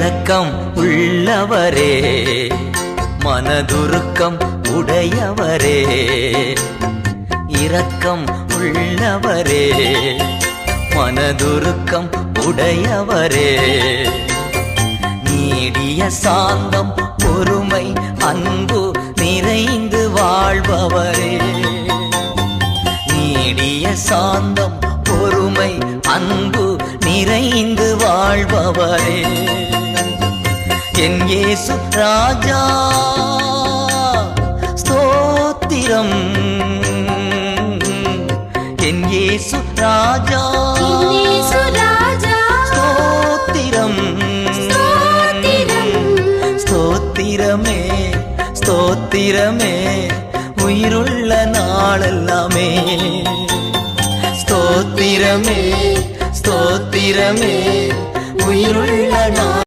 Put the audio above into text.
இரக்கம் உள்ளவரே, மனதுருக்கம் உடையவரே. இரக்கம் உள்ளவரே, மனதுருக்கம் உடையவரே. நீடிய சாந்தம் பொறுமை அன்பு நிறைந்து வாழ்பவரே. நீடிய சாந்தம் பொறுமை அன்பு நிறைந்து வாழ்பவரே. என் இயேசு ராஜா ஸ்தோத்திரம். என் இயேசு ராஜா ஸ்தோத்திரம். ஸ்தோத்திரமே ஸ்தோத்திரமே உயிருள்ள நாளெல்லாமே. ஸ்தோத்திரமே ஸ்தோத்திரமே உயிருள்ள நாள்